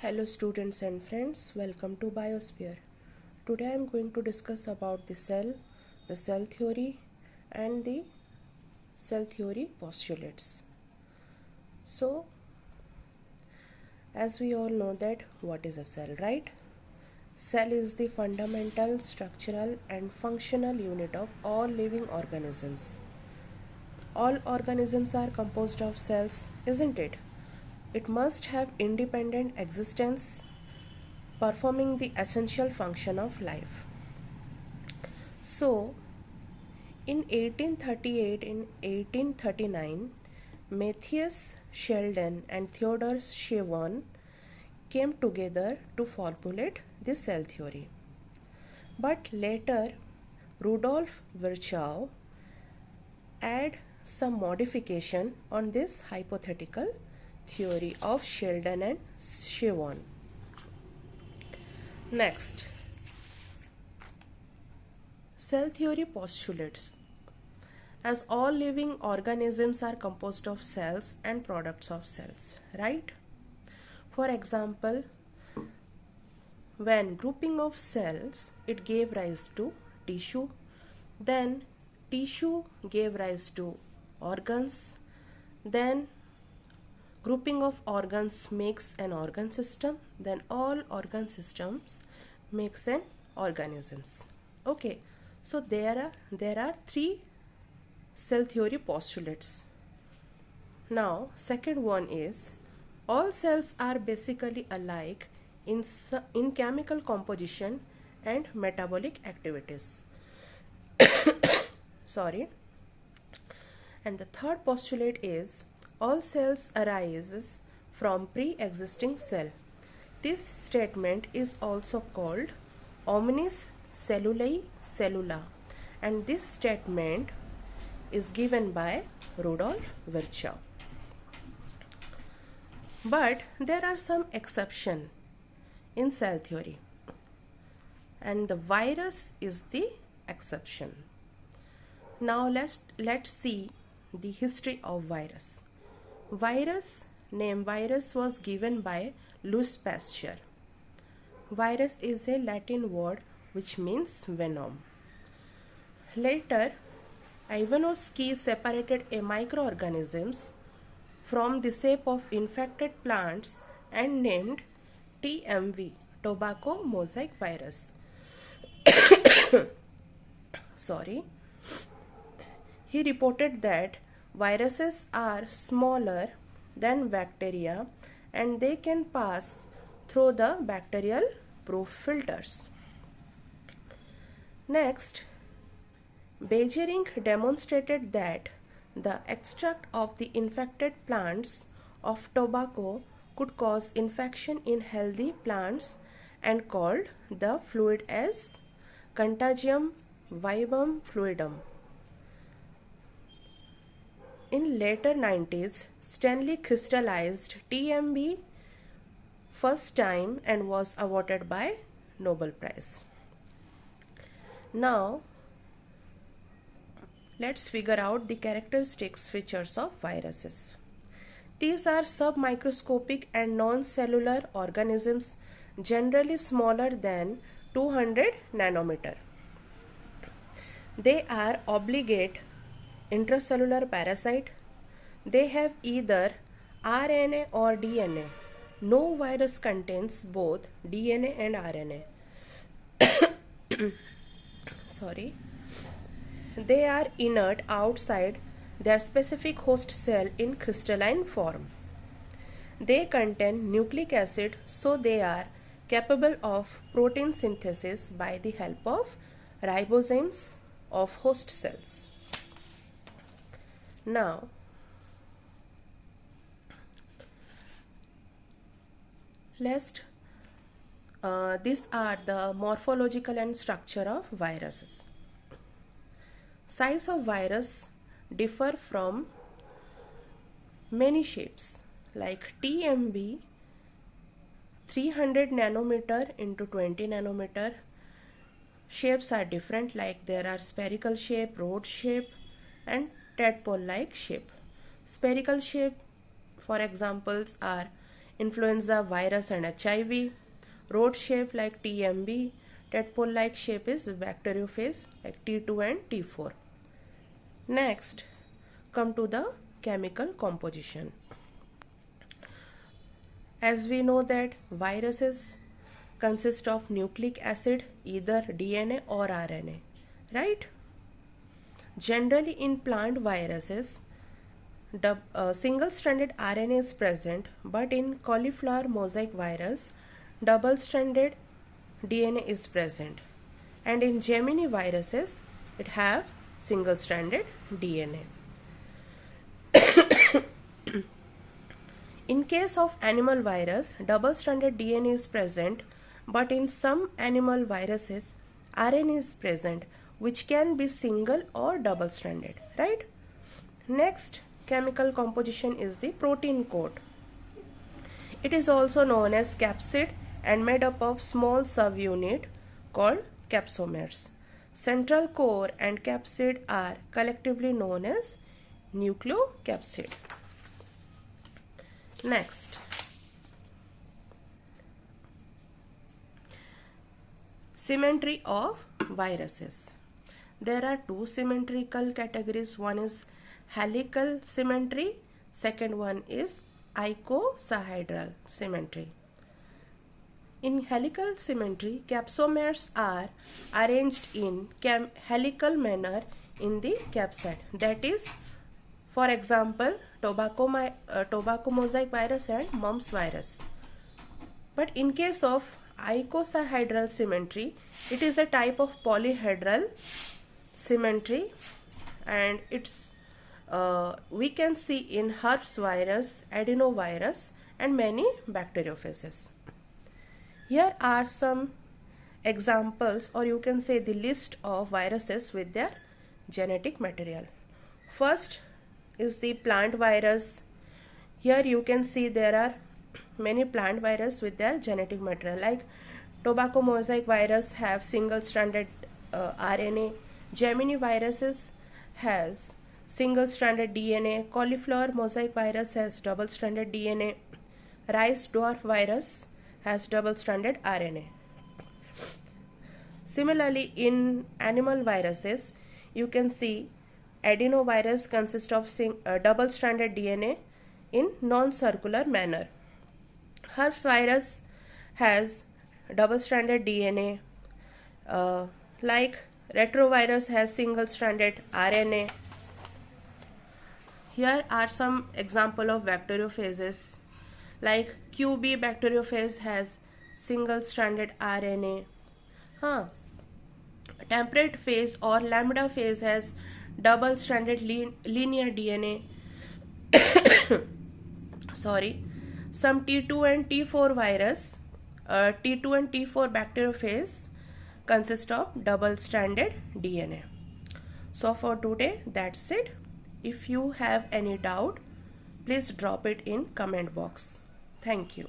Hello students and friends, welcome to Biosphere. Today I am going to discuss about the cell theory and the cell theory postulates. So, as we all know that what is a cell, right? Cell is the fundamental structural and functional unit of all living organisms. All organisms are composed of cells, isn't it? It must have independent existence performing the essential function of life. So, in 1838 and 1839, Matthias Sheldon and Theodore Shevon came together to formulate the cell theory. But later, Rudolf Virchow added some modification on this hypothetical theory of Sheldon and Shevon. Next, cell theory postulates. As all living organisms are composed of cells and products of cells, right? For example, when grouping of cells, it gave rise to tissue, then tissue gave rise to organs, then grouping of organs makes an organ system, then all organ systems makes an organisms. Okay, so there are three cell theory postulates. Now, second one is all cells are basically alike in chemical composition and metabolic activities. Sorry. And the third postulate is all cells arises from pre-existing cell. This statement is also called omnis cellulae cellula, and this statement is given by Rudolf Virchow. But there are some exceptions in cell theory, and the virus is the exception. Now let's see the history of virus. Name virus was given by Louis Pasteur. Virus is a Latin word which means venom. Later, Ivanovsky separated a microorganisms from the shape of infected plants and named TMV, tobacco mosaic virus. Sorry. He reported that viruses are smaller than bacteria and they can pass through the bacterial proof filters. Next, Beijering demonstrated that the extract of the infected plants of tobacco could cause infection in healthy plants and called the fluid as Contagium vivum fluidum. In later 90s, Stanley crystallized TMB first time and was awarded by Nobel Prize. Now, let's figure out the characteristics features of viruses. These are submicroscopic and non-cellular organisms generally smaller than 200 nanometer. They are obligate intracellular parasite. They have either RNA or DNA. No virus contains both DNA and RNA. Sorry. They are inert outside their specific host cell in crystalline form. They contain nucleic acid, so they are capable of protein synthesis by the help of ribosomes of host cells. Now, these are the morphological and structure of viruses. Size of virus differ from many shapes like TMB 300 nanometer into 20 nanometer. Shapes are different, like there are spherical shape, rod shape and tadpole like shape. Spherical shape for examples are influenza virus and HIV, rod shape like TMB, tadpole-like shape is bacteriophage like T2 and T4. Next, come to the chemical composition. As we know that viruses consist of nucleic acid, either DNA or RNA, right? Generally in plant viruses, single-stranded RNA is present, but in cauliflower mosaic virus, double-stranded DNA is present, and in Gemini viruses, it have single-stranded DNA. In case of animal virus, double-stranded DNA is present, but in some animal viruses, RNA is present, which can be single or double-stranded, right? Next chemical composition is the protein coat. It is also known as capsid and made up of small subunit called capsomeres. Central core and capsid are collectively known as nucleocapsid. Next, symmetry of viruses. There are two symmetrical categories. One is helical symmetry, second one is icosahedral symmetry. In helical symmetry, capsomeres are arranged in helical manner in the capsid. That is, for example, tobacco mosaic virus and mumps virus. But in case of icosahedral symmetry, it is a type of polyhedral symmetry, and it's we can see in herpes virus, adenovirus, and many bacteriophages. Here are some examples, or you can say the list of viruses with their genetic material. First is the plant virus. Here you can see there are many plant virus with their genetic material, like tobacco mosaic virus have single-stranded RNA, Gemini viruses has single-stranded DNA, cauliflower mosaic virus has double-stranded DNA, rice dwarf virus has double-stranded RNA. Similarly, in animal viruses, you can see adenovirus consists of double-stranded DNA in non-circular manner. Herpes virus has double-stranded DNA, like retrovirus has single-stranded RNA. Here are some example of bacteriophages, like QB bacteriophage has single-stranded RNA. Temperate phase or lambda phase has double-stranded linear DNA. Sorry, some T2 and T4 virus, T2 and T4 bacteriophage consist of double-stranded DNA. So for today, that's it. If you have any doubt, please drop it in comment box. Thank you.